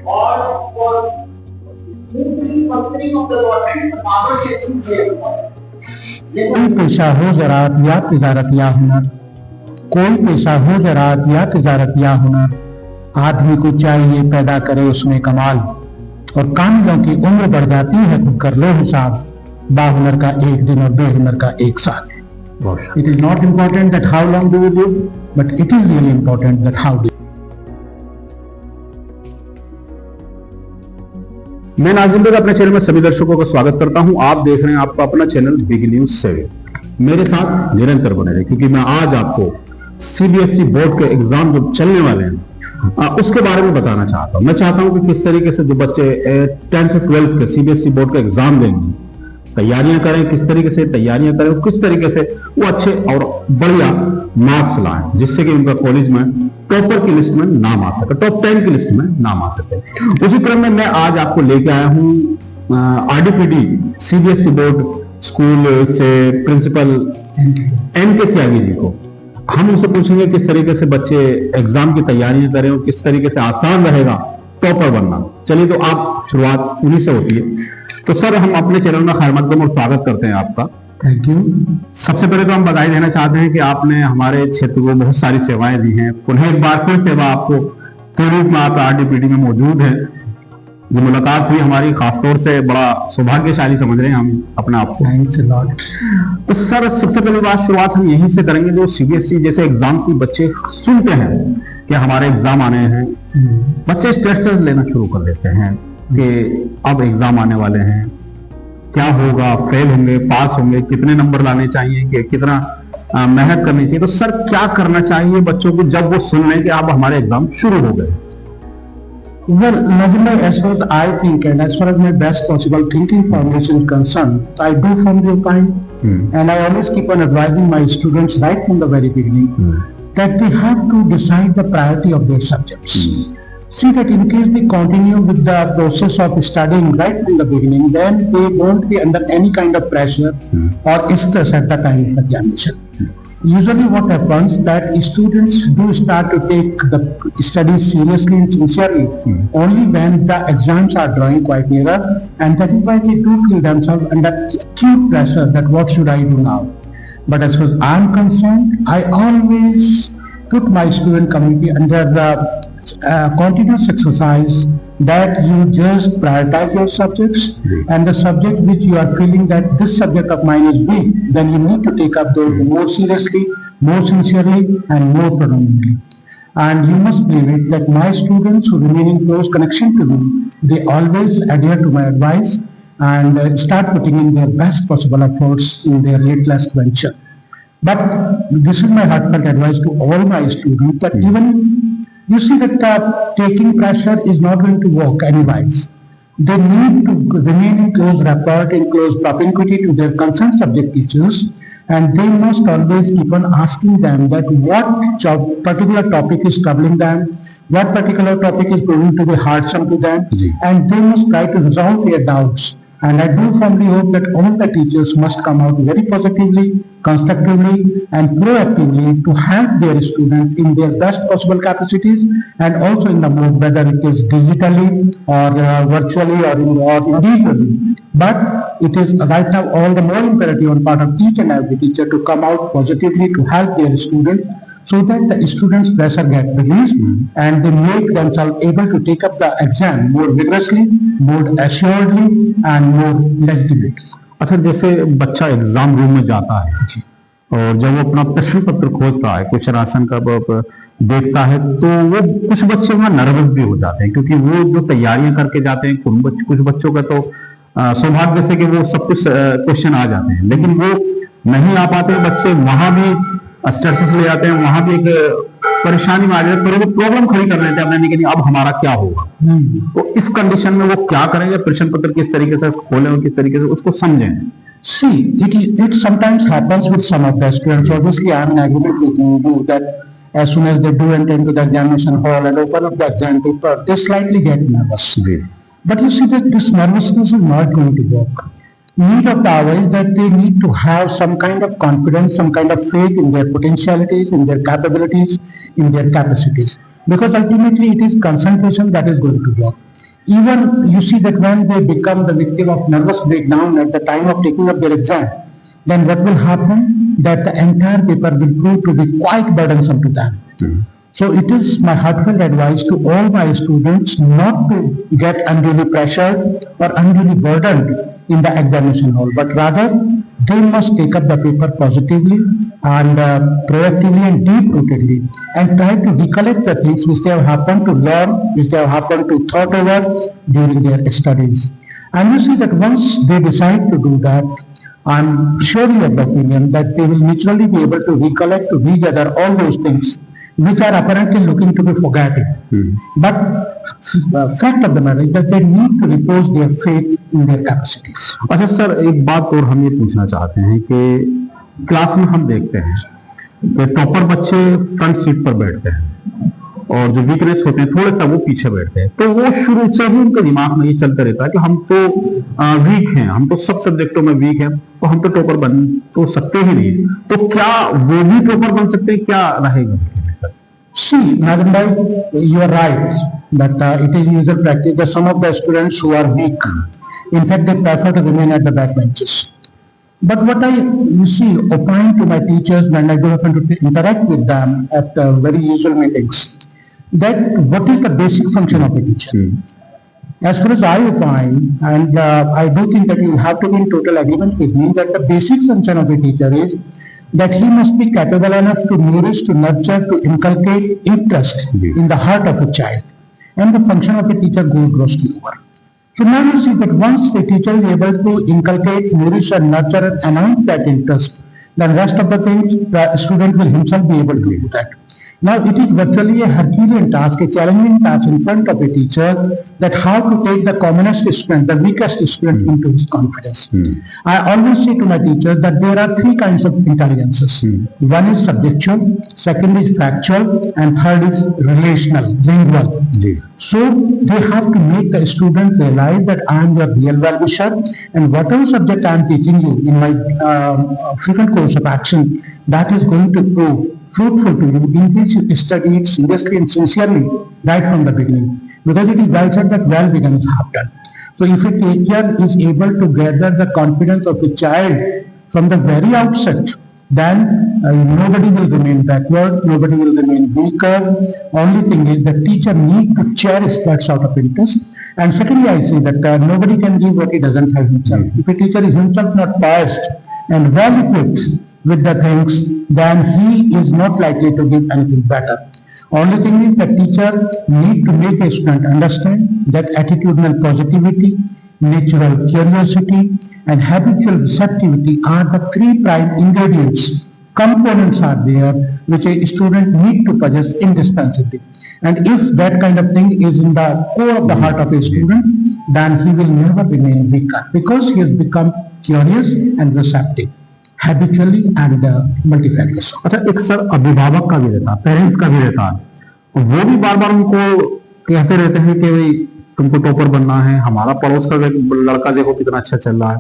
or for functioning of the government, the power sharing is very important. कोई पेशा हो ज़राअत या तिजारत या हुनर, कोई पेशा हो ज़राअत या तिजारत या हुनर, आदमी को चाहिए पैदा करे उसमें कमाल, और कामिलों की उम्र बढ़ जाती है तो कर लो हिसाब, बाहुनर का एक दिन और बेहुनर का एक साल. It is not important that how long do you live, but it is really important that how do you. मैं नाज़िम बेग अपने चैनल में सभी दर्शकों का स्वागत करता हूं. आप देख रहे हैं आपका अपना चैनल बिग न्यूज 7. मेरे साथ निरंतर बने रहे, क्योंकि मैं आज आपको सीबीएसई बोर्ड के एग्जाम जो चलने वाले हैं उसके बारे में बताना चाहता हूं. मैं चाहता हूं कि किस तरीके से जो बच्चे 10th से 12th के सीबीएसई बोर्ड के एग्जाम देंगे, तैयारियां करें, किस तरीके से तैयारियां करें, किस तरीके से वो अच्छे और बढ़िया मार्क्स लाएं, जिससे कि उनका कॉलेज में टॉपर की लिस्ट में नाम आ सके, टॉप 10 की लिस्ट में नाम आ सके. उसी क्रम में मैं आज आपको लेके आया हूं आरडीपीडी सीबीएसई बोर्ड स्कूल से प्रिंसिपल एनके त्यागी जी को. हम उनसे पूछेंगे किस तरीके से बच्चे एग्जाम की तैयारियां करें और किस तरीके से आसान रहेगा टॉपर बनना. चलिए, तो आप शुरुआत उन्हीं से होती है. तो सर, हम अपने चैनल में खैर मकदम और स्वागत करते हैं आपका. Thank you. सबसे पहले तो हम बधाई देना चाहते हैं कि आपने हमारे क्षेत्र को बहुत सारी सेवाएं दी हैं. पुनः एक बार फिर सेवा आपको के रूप में आप आरडीपीडी में मौजूद है. जो मुलाकात हुई हमारी, खासतौर से बड़ा सौभाग्यशाली समझ रहे हैं हम अपने आप को. Thanks a lot. तो सर, सबसे पहली बात शुरुआत हम यहीं से करेंगे. जो सीबीएसई जैसे एग्जाम की बच्चे सुनते हैं कि हमारे एग्जाम आने हैं, बच्चे स्ट्रेस लेना शुरू कर देते हैं कि अब एग्जाम आने वाले हैं, क्या होगा, फेल होंगे, पास होंगे, कितने नंबर लाने चाहिए, कि कितना मेहनत करनी चाहिए. तो सर, क्या करना चाहिए बच्चों को जब वो सुन लें कि अब हमारे एग्जाम शुरू हो गए? Well, Najim, as far as I think and as far as my best possible thinking formation is concerned, I do from your kind, and I always keep on advising my students right from the very beginning that they have to decide the priority of their subjects. See that in case they continue with the process of studying right from the beginning, then they won't be under any kind of pressure or stress at the time of examination. Usually what happens that students do start to take the studies seriously and sincerely only when the exams are drawing quite nearer, and that is why they do feel themselves under acute pressure that what should I do now. But as far as I am concerned, I always put my student community under the continuous exercise that you just prioritize your subjects, and the subject which you are feeling that this subject of mine is weak, then you need to take up those more seriously, more sincerely, and more predominantly. And you must believe it that my students who remain in close connection to me, they always adhere to my advice and start putting in their best possible efforts in their latest venture. But this is my heartfelt advice to all my students that even if you see that taking pressure is not going to work anyways, they need to remain in close rapport, in close propinquity to their concerned subject teachers, and they must always keep on asking them that what particular topic is troubling them, what particular topic is going to be hardship to them, and they must try to resolve their doubts. And I do firmly hope that all the teachers must come out very positively, constructively, and proactively to help their students in their best possible capacities, and also in the mode, whether it is digitally or virtually or individually. But it is right now all the more imperative on part of each and every teacher to come out positively to help their students, so that the students' pressure get released and they make themselves able to take up the exam more vigorously, more assuredly, and more legitimately. अच्छा, जैसे बच्चा exam room में जाता है और जब वो अपना प्रश्न पत्र खोजता है, क्वेश्चन राशन का देखता है, तो वो कुछ बच्चे वहाँ नर्वस भी हो जाते हैं, क्योंकि वो जो तैयारियां करके जाते हैं, कुछ बच्चों का तो सौभाग्य से कि वो सब कुछ क्वेश्चन आ जाते हैं, लेकिन वो नहीं आ पाते बच्चे, वहां भी स्ट्रेस ले जाते हैं, वहां भी एक परेशानी में आ जाते हैं, वो प्रॉब्लम खड़ी कर लेते हैं अपने कि अब हमारा क्या होगा. तो इस कंडीशन में वो क्या करें, या प्रश्न पत्र किस तरीके से खोलें और किस तरीके से उसको समझें? See, it sometimes happens with some of the students. Obviously, I am in agreement with you that as soon as they do enter into the examination hall and open up the exam paper, they slightly get nervous. But you see that this nervousness is not going to work. Need of the hour is that they need to have some kind of confidence, some kind of faith in their potentialities, in their capabilities, in their capacities. Because ultimately it is concentration that is going to work. Even you see that when they become the victim of nervous breakdown at the time of taking up their exam, then what will happen? That the entire paper will prove to be quite burdensome to them. So it is my heartfelt advice to all my students not to get unduly pressured or unduly burdened in the examination hall, but rather they must take up the paper positively and proactively and deep-rootedly and try to recollect the things which they have happened to learn, which they have happened to thought over during their studies. And you see that once they decide to do that, I'm surely of the opinion that they will naturally be able to recollect, to regather all those things which are apparently looking to be forgotten. But fact of the matter is that they need to repose their faith in their capacities. अच्छा sir, एक बात और हम ये पूछना चाहते हैं कि क्लास में हम देखते हैं कि टॉपर बच्चे फ्रंट सीट पर बैठते हैं और जो वीकनेस होते हैं थोड़ा सा वो पीछे बैठते हैं, तो वो शुरू से ही उनके दिमाग में ये चलता रहता है कि हम तो वीक हैं, हम तो सब सब्जेक्टों में वीक हैं, तो हम तो टॉपर बन तो सकते ही नहीं। तो क्या वो भी टॉपर बन सकते हैं, क्या रहेगा? See, Madam Bhai, you are right that it is usual practice that some of the students who are weak, in fact, they prefer to remain at the back benches. But what you see, opine to my teachers when I do happen to interact with them at very usual meetings, that what is the basic function of a teacher? As far as I opine, and I do think that you have to be in total agreement with me, that the basic function of a teacher is that he must be capable enough to nourish, to nurture, to inculcate interest in the heart of a child. And the function of a teacher goes grossly over. So now you see that once the teacher is able to inculcate, nourish and nurture and announce that interest, then rest of the things the student will himself be able to do that. Now it is virtually a Herculean task, a challenging task in front of a teacher, that how to take the commonest student, the weakest student into his confidence. I always say to my teachers that there are three kinds of intelligences. One is subjectual, second is factual, and third is relational, lingual. So they have to make the student realize that I am your real well-wisher, and whatever subject I am teaching you in my frequent course of action, that is going to prove fruitful to you in case you study it seriously and sincerely right from the beginning. Because it is well said that well begun is half done. So if a teacher is able to gather the confidence of a child from the very outset, then nobody will remain backward, nobody will remain weaker. Only thing is the teacher needs to cherish that sort of interest. And secondly, I say that nobody can give what he doesn't have himself. If a teacher is himself not biased and well equipped with the things, then he is not likely to give anything better. Only thing is the teacher need to make a student understand that attitudinal positivity, natural curiosity and habitual receptivity are the three prime ingredients, components are there which a student need to possess indispensably. And if that kind of thing is in the core of the heart of a student, then he will never remain weaker because he has become curious and receptive. Habitually and multifactorial. अच्छा, एक sir अभिभावक का भी रहता है, parents का भी रहता है, वो भी बार बार उनको कहते रहते हैं कि भाई तुमको टॉपर बनना है, हमारा पड़ोस का लड़का देखो कितना अच्छा चल रहा है,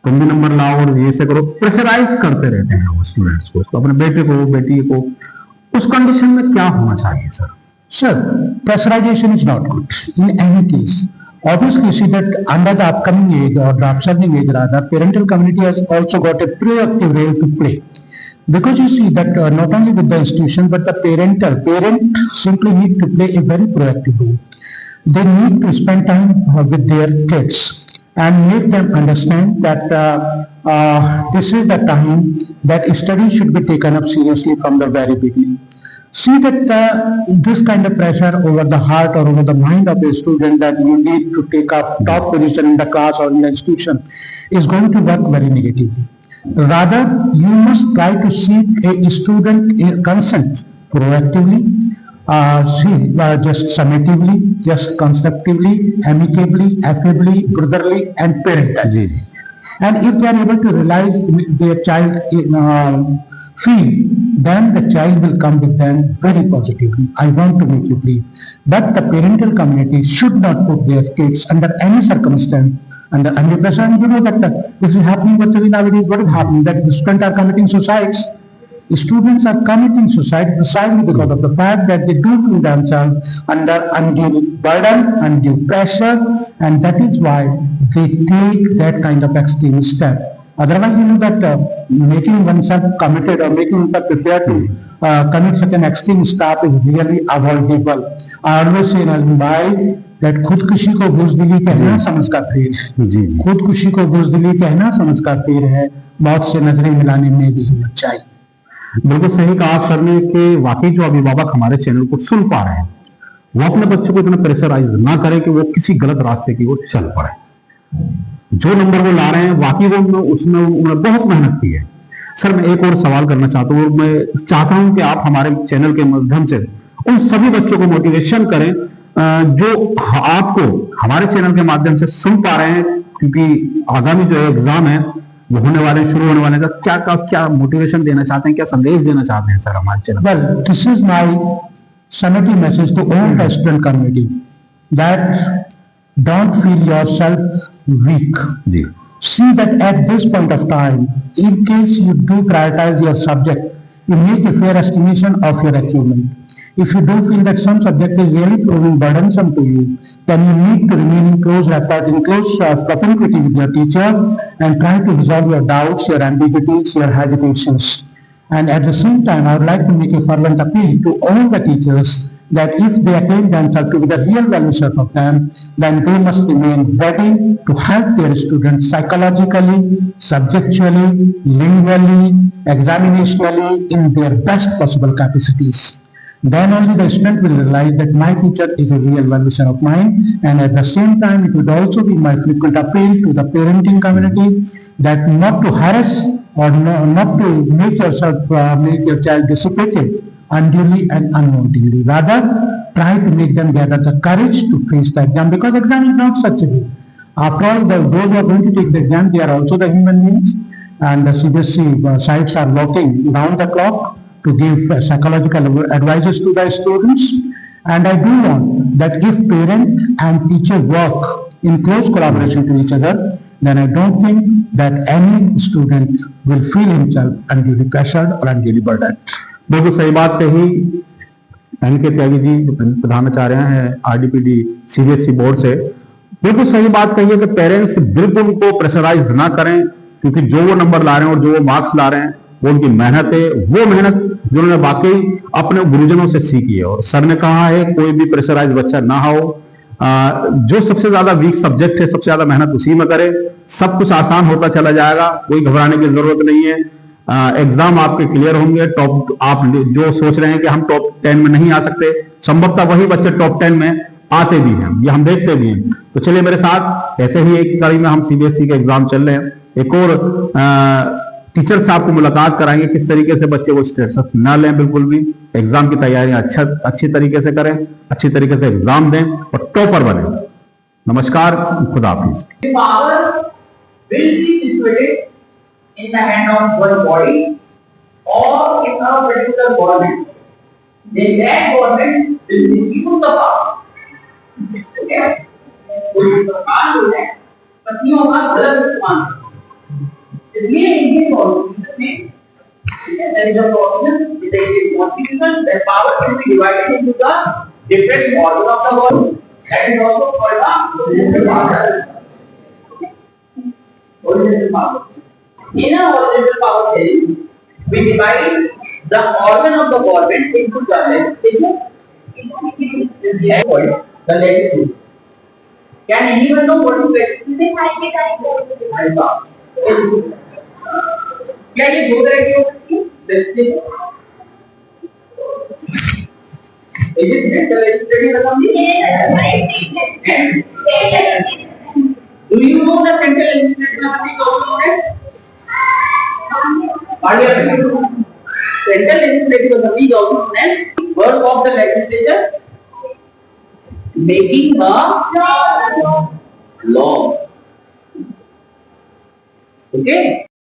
तुम भी नंबर लाओ और ये से करो, प्रेशराइज करते रहते हैं वो स्टूडेंट्स को, अपने बेटे को, बेटी को। उस कंडीशन में क्या होना चाहिए sir? Sir, pressurization is not good in any case. Obviously, you see that under the upcoming age or the upsurging age rather, parental community has also got a proactive role to play. Because you see that not only with the institution but the parent simply need to play a very proactive role. They need to spend time with their kids and make them understand that this is the time that study should be taken up seriously from the very beginning. See that this kind of pressure over the heart or over the mind of a student that you need to take up top position in the class or in the institution is going to work very negatively. Rather, you must try to seek a student consent proactively, just summatively, just constructively, amicably, affably, brotherly and parentally. And if they are able to realize their child feel, then the child will come with them very positively. I want to make you believe. But the parental community should not put their kids under any circumstance under pressure. And you know that this is happening virtually nowadays. What is happening? That the students are committing suicides. students are committing suicide precisely because of the fact that they do feel themselves under undue burden, undue pressure, and that is why they take that kind of extreme step. Otherwise, you know that making oneself committed or making oneself prepared to commit such an extreme step is really avoidable. I always say in my that खुदकुशी को बुज़दिली कहना समझ का फेर है। जी जी खुदकुशी को बुज़दिली कहना समझ का फेर है। मौत से नजरें मिलाने में भी हिम्मत चाहिए। बिल्कुल सही कहा सर ने कि वाकई जो अभिभावक हमारे चैनल को सुन पा रहे हैं वो अपने बच्चों को इतना प्रेशराइज ना करें कि वो किसी गलत रास्ते की ओर चल पड़े। जो नंबर वो ला रहे हैं वाकई वो उसमें उन्होंने बहुत मेहनत की है। सर मैं एक और सवाल करना चाहता हूँ, मैं चाहता हूं कि आप हमारे चैनल के माध्यम से उन सभी बच्चों को मोटिवेशन करें जो आपको हमारे चैनल के माध्यम से सुन पा रहे हैं, क्योंकि आगामी जो एग्जाम है वो होने वाले शुरू होने वाले हैं। क्या मोटिवेशन देना चाहते हैं, क्या संदेश देना चाहते हैं सर हमारे channel? Well, this is my summative message to all the student community that don't feel yourself weak. जी See that at this point of time, in case you do prioritize your subject, you make a fair estimation of your achievement. If you do feel that some subject is really proving burdensome to you, then you need to remain in close rapport, in close propinquity with your teacher and try to resolve your doubts, your ambiguities, your hesitations. And at the same time, I would like to make a fervent appeal to all the teachers that if they attain themselves to be the real well-wishers of them, then they must remain ready to help their students psychologically, subjectually, lingually, examinationally in their best possible capacities. Then only the student will realize that my teacher is a real well-wisher of mine, and at the same time it would also be my frequent appeal to the parenting community that not to harass or not to make your child dissipated unduly and unwantingly. Rather, try to make them gather the courage to face the exam, because exam is not such a thing. After all, those who are going to take the exam, they are also the human beings, and the CBSE sites are working round the clock to give psychological advices to the students. And I do want that if parent and teacher work in close collaboration to each other, then I don't think that any student will feel himself unduly pressured or unduly burdened. बिल्कुल सही बात कही N K Tyagi ji जो प्रधानाचार्य हैं आरडीपीडी CBSE board से। बिल्कुल सही बात कही है कि पेरेंट्स बिल्कुल उनको प्रेशराइज ना करें, क्योंकि जो वो नंबर ला रहे हैं और जो वो मार्क्स ला रहे हैं वो उनकी मेहनत है, वो मेहनत जो उन्होंने वाकई अपने गुरुजनों से सीखी है। और सर ने कहा है कोई भी प्रेशराइज बच्चा ना हो, जो सबसे ज्यादा वीक सब्जेक्ट है सबसे ज्यादा मेहनत उसी में करे, सब कुछ आसान होता चला जाएगा, कोई घबराने की जरूरत नहीं है। एग्जाम आपके क्लियर होंगे। टॉप आप जो सोच रहे हैं कि हम टॉप 10 में नहीं आ सकते, संभवतः वही बच्चे टॉप 10 में आते भी हैं, ये हम देखते भी हैं। तो चलिए मेरे साथ ऐसे ही एक कड़ी में हम सीबीएसई के एग्जाम चल रहे हैं, एक और टीचर से आपको मुलाकात कराएंगे किस तरीके से बच्चे वो स्ट्रेस ना लें, बिल्कुल भी एग्जाम की तैयारियां अच्छी तरीके से करें, अच्छी तरीके से एग्जाम दें और टॉपर बने। नमस्कार, खुदा हाफिज। Power will be situated in the hand of one body or in a particular government. Then that government will use the power. Okay? कोई सरकार जो है पतियों का गलत इस्तेमाल, इसलिए इंडियन कॉन्स्टिट्यूशन में there is a provision in the constitution that power can be divided into the different order of the government. That is also called the original power. Original power. In a original power theory, we divide the organ of the government into the legislature, the legislature. Can anyone know what is legislature? क्या ये दो तरह की हो सकती है? Legislative, is it central legislative assembly? Do you know the central legislative assembly government है? Parliament. Central legislative assembly government is work of the legislature making a law. Okay.